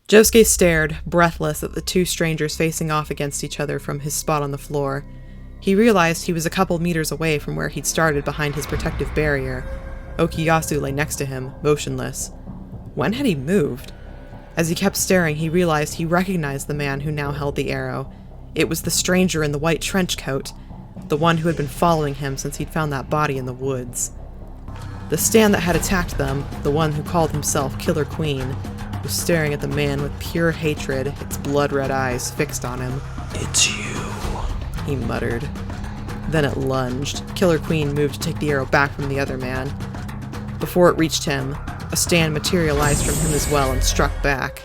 Josuke stared, breathless, at the two strangers facing off against each other from his spot on the floor. He realized he was a couple meters away from where he'd started behind his protective barrier. Okuyasu lay next to him, motionless. When had he moved? As he kept staring, he realized he recognized the man who now held the arrow. It was the stranger in the white trench coat, the one who had been following him since he'd found that body in the woods. The stand that had attacked them, the one who called himself Killer Queen, was staring at the man with pure hatred, its blood-red eyes fixed on him. "It's you," he muttered. Then it lunged. Killer Queen moved to take the arrow back from the other man. Before it reached him, a stand materialized from him as well and struck back.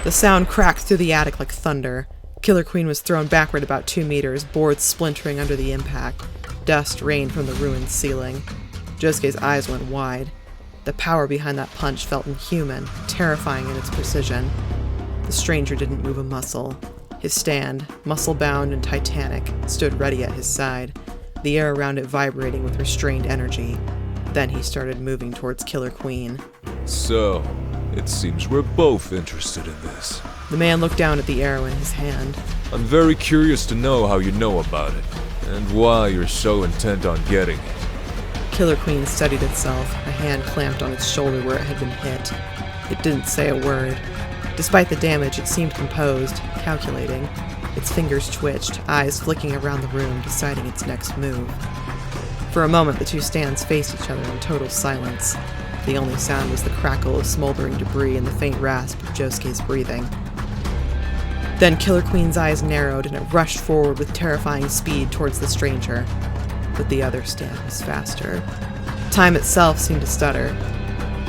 The sound cracked through the attic like thunder. Killer Queen was thrown backward about 2 meters, boards splintering under the impact. Dust rained from the ruined ceiling. Josuke's eyes went wide. The power behind that punch felt inhuman, terrifying in its precision. The stranger didn't move a muscle. His stand, muscle-bound and titanic, stood ready at his side, the air around it vibrating with restrained energy. Then he started moving towards Killer Queen. "So, it seems we're both interested in this." The man looked down at the arrow in his hand. "I'm very curious to know how you know about it, and why you're so intent on getting it." Killer Queen steadied itself, a hand clamped on its shoulder where it had been hit. It didn't say a word. Despite the damage, it seemed composed, calculating. Its fingers twitched, eyes flicking around the room, deciding its next move. For a moment, the two stands faced each other in total silence. The only sound was the crackle of smoldering debris and the faint rasp of Josuke's breathing. Then Killer Queen's eyes narrowed and it rushed forward with terrifying speed towards the stranger. But the other stand was faster. Time itself seemed to stutter,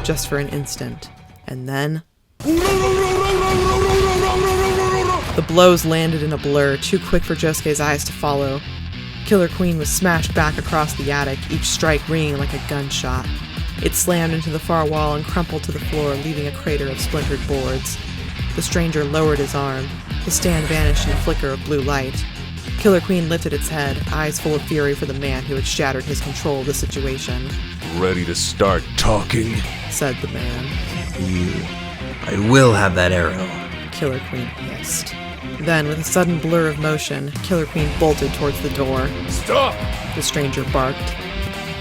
just for an instant, and then... The blows landed in a blur, too quick for Josuke's eyes to follow. Killer Queen was smashed back across the attic, each strike ringing like a gunshot. It slammed into the far wall and crumpled to the floor, leaving a crater of splintered boards. The stranger lowered his arm. His stand vanished in a flicker of blue light. Killer Queen lifted its head, eyes full of fury for the man who had shattered his control of the situation. "Ready to start talking?" said the man. I will have that arrow," Killer Queen hissed. Then, with a sudden blur of motion, Killer Queen bolted towards the door. "Stop!" the stranger barked.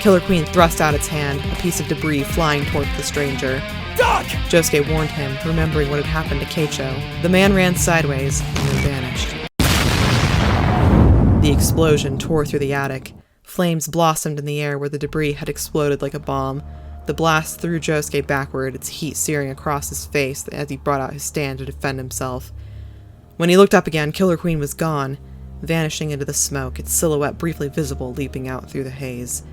Killer Queen thrust out its hand, a piece of debris flying towards the stranger. "Duck!" Josuke warned him, remembering what had happened to Keicho. The man ran sideways and then vanished. The explosion tore through the attic. Flames blossomed in the air where the debris had exploded like a bomb. The blast threw Josuke backward, its heat searing across his face as he brought out his stand to defend himself. When he looked up again, Killer Queen was gone, vanishing into the smoke, its silhouette briefly visible leaping out through the haze.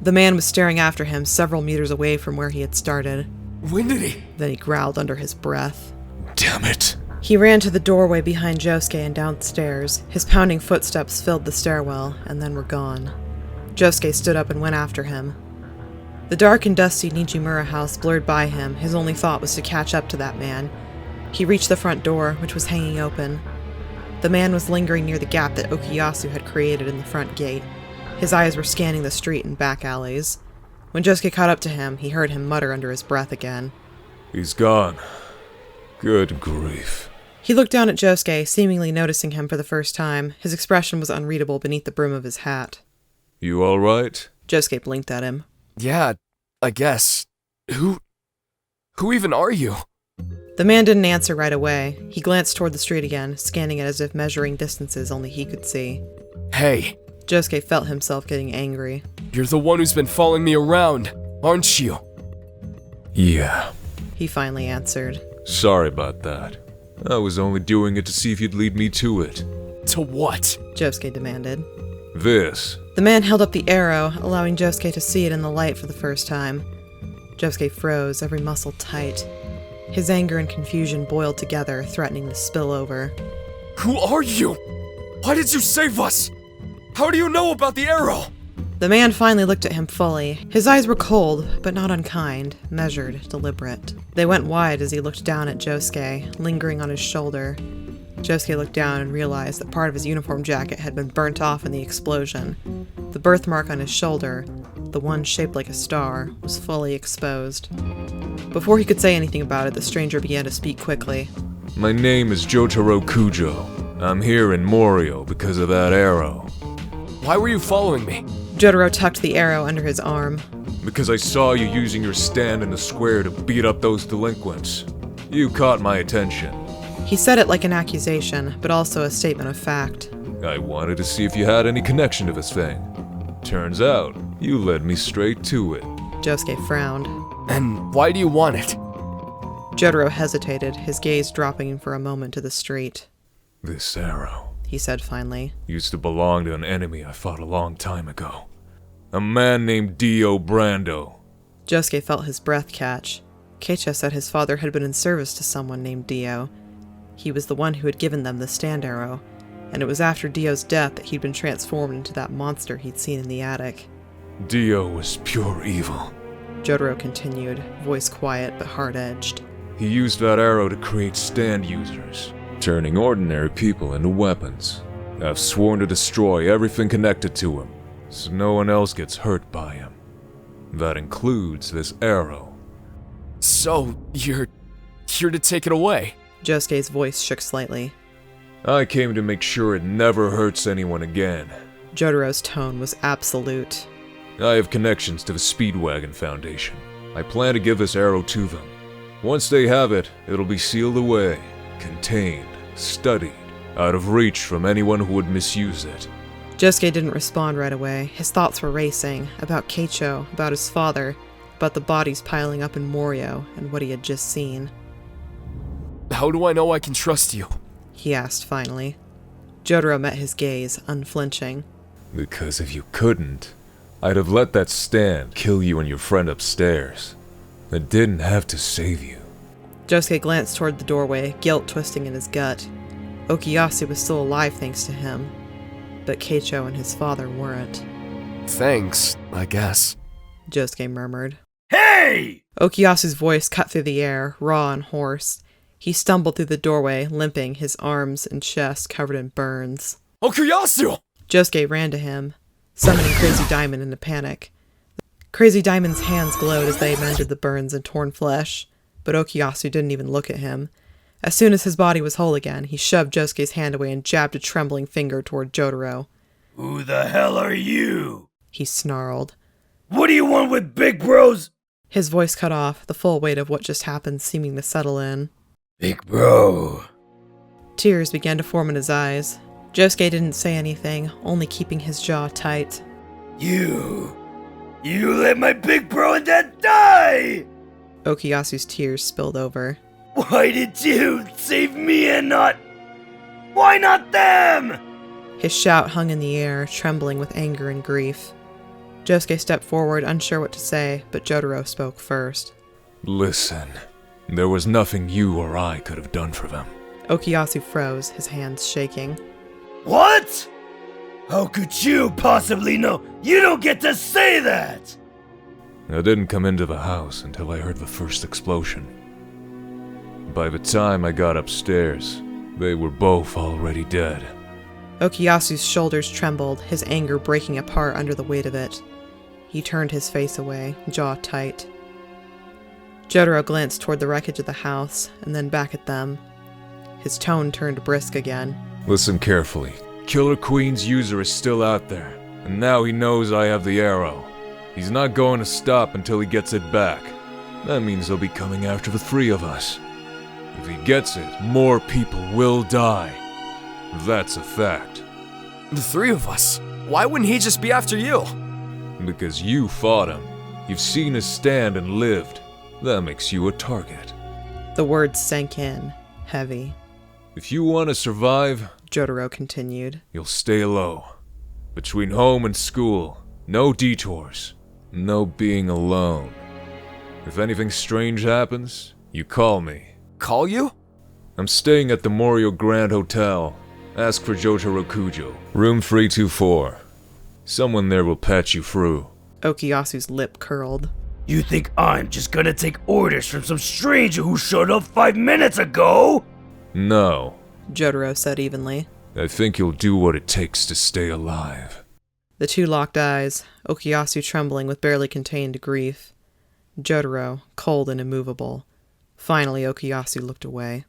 The man was staring after him several meters away from where he had started. "When did he?" Then he growled under his breath. "Damn it." He ran to the doorway behind Josuke and downstairs. His pounding footsteps filled the stairwell, and then were gone. Josuke stood up and went after him. The dark and dusty Nijimura house blurred by him. His only thought was to catch up to that man. He reached the front door, which was hanging open. The man was lingering near the gap that Okuyasu had created in the front gate. His eyes were scanning the street and back alleys. When Josuke caught up to him, he heard him mutter under his breath again. "He's gone. Good grief." He looked down at Josuke, seemingly noticing him for the first time. His expression was unreadable beneath the brim of his hat. "You all right?" Josuke blinked at him. "Yeah, I guess. Who even are you?" The man didn't answer right away. He glanced toward the street again, scanning it as if measuring distances only he could see. "Hey, Josuke felt himself getting angry. you're the one who's been following me around, aren't you?" "Yeah. He finally answered. Sorry about that. I was only doing it to see if you'd lead me to it." "To what?" Josuke demanded. "This." The man held up the arrow, allowing Josuke to see it in the light for the first time. Josuke froze, every muscle tight. His anger and confusion boiled together, threatening to spill over. "Who are you? Why did you save us? How do you know about the arrow?" The man finally looked at him fully. His eyes were cold, but not unkind, measured, deliberate. They went wide as he looked down at Josuke, lingering on his shoulder. Josuke looked down and realized that part of his uniform jacket had been burnt off in the explosion. The birthmark on his shoulder, the one shaped like a star, was fully exposed. Before he could say anything about it, the stranger began to speak quickly. My name is Jotaro Kujo. I'm here in Morio because of that arrow. Why were you following me? Jotaro tucked the arrow under his arm. Because I saw you using your stand in the square to beat up those delinquents. You caught my attention. He said it like an accusation, but also a statement of fact. I wanted to see if you had any connection to this thing. Turns out, you led me straight to it. Josuke frowned. And why do you want it? Jotaro hesitated, his gaze dropping for a moment to the street. This arrow, He said finally. used to belong to an enemy I fought a long time ago. A man named Dio Brando. Josuke felt his breath catch. Keicho said his father had been in service to someone named Dio. He was the one who had given them the stand arrow, and it was after Dio's death that he'd been transformed into that monster he'd seen in the attic. Dio was pure evil. Jotaro continued, voice quiet but hard-edged. He used that arrow to create stand users, turning ordinary people into weapons. I've sworn to destroy everything connected to him, so no one else gets hurt by him. That includes this arrow. So, you're here to take it away? Josuke's voice shook slightly. I came to make sure it never hurts anyone again. Jotaro's tone was absolute. I have connections to the Speedwagon Foundation. I plan to give this arrow to them. Once they have it, it'll be sealed away, contained, studied, out of reach from anyone who would misuse it. Josuke didn't respond right away. His thoughts were racing, about Keicho, about his father, about the bodies piling up in Morio, and what he had just seen. How do I know I can trust you? He asked finally. Jotaro met his gaze, unflinching. Because if you couldn't, I'd have let that stand kill you and your friend upstairs. I didn't have to save you. Josuke glanced toward the doorway, guilt twisting in his gut. Okuyasu was still alive thanks to him, but Keicho and his father weren't. Thanks, I guess. Josuke murmured. Hey! Okuyasu's voice cut through the air, raw and hoarse. He stumbled through the doorway, limping, his arms and chest covered in burns. Okuyasu! Josuke ran to him, summoning Crazy Diamond in a panic. Crazy Diamond's hands glowed as they mended the burns and torn flesh, but Okuyasu didn't even look at him. As soon as his body was whole again, he shoved Josuke's hand away and jabbed a trembling finger toward Jotaro. Who the hell are you? He snarled. What do you want with big bros? His voice cut off, the full weight of what just happened seeming to settle in. Big bro. Tears began to form in his eyes. Josuke didn't say anything, only keeping his jaw tight. You let my big bro and dad die! Okuyasu's tears spilled over. Why did you save me and not... Why not them? His shout hung in the air, trembling with anger and grief. Josuke stepped forward, unsure what to say, but Jotaro spoke first. Listen, there was nothing you or I could have done for them. Okuyasu froze, his hands shaking. What? How could you possibly know? You don't get to say that! I didn't come into the house until I heard the first explosion. By the time I got upstairs, they were both already dead. Okuyasu's shoulders trembled, his anger breaking apart under the weight of it. He turned his face away, jaw tight. Jotaro glanced toward the wreckage of the house, and then back at them. His tone turned brisk again. Listen carefully. Killer Queen's user is still out there, and now he knows I have the arrow. He's not going to stop until he gets it back. That means he'll be coming after the three of us. If he gets it, more people will die. That's a fact. The three of us? Why wouldn't he just be after you? Because you fought him. You've seen his stand and lived. That makes you a target. The words sank in, heavy. If you want to survive, Jotaro continued, you'll stay low. Between home and school, no detours, no being alone. If anything strange happens, you call me. Call you? I'm staying at the Morio Grand Hotel. Ask for Jotaro Kujo, room 324. Someone there will patch you through. Okuyasu's lip curled. You think I'm just gonna take orders from some stranger who showed up 5 minutes ago? No. Jotaro said evenly. I think you'll do what it takes to stay alive. The two locked eyes, Okuyasu trembling with barely contained grief. Jotaro, cold and immovable. Finally, Okuyasu looked away.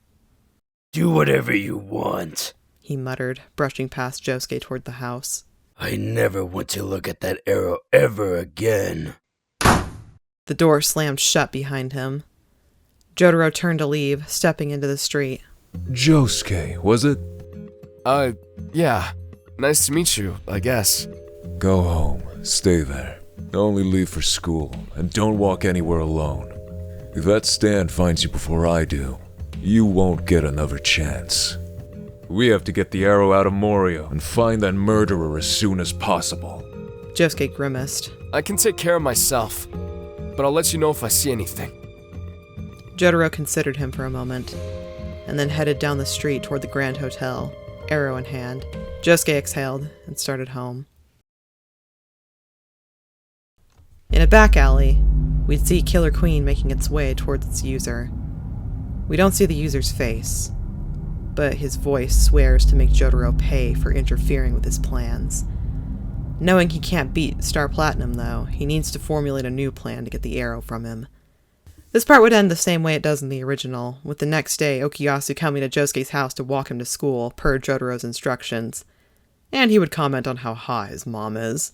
Do whatever you want, he muttered, brushing past Josuke toward the house. I never want to look at that arrow ever again. The door slammed shut behind him. Jotaro turned to leave, stepping into the street. Josuke, was it? Yeah. Nice to meet you, I guess. Go home. Stay there. Only leave for school, and don't walk anywhere alone. If that stand finds you before I do, you won't get another chance. We have to get the arrow out of Morio and find that murderer as soon as possible. Josuke grimaced. I can take care of myself, but I'll let you know if I see anything. Jotaro considered him for a moment, and then headed down the street toward the Grand Hotel, arrow in hand. Josuke exhaled and started home. In a back alley, we'd see Killer Queen making its way towards its user. We don't see the user's face, but his voice swears to make Jotaro pay for interfering with his plans. Knowing he can't beat Star Platinum, though, he needs to formulate a new plan to get the arrow from him. This part would end the same way it does in the original, with the next day Okuyasu coming to Josuke's house to walk him to school, per Jotaro's instructions. And he would comment on how hot his mom is.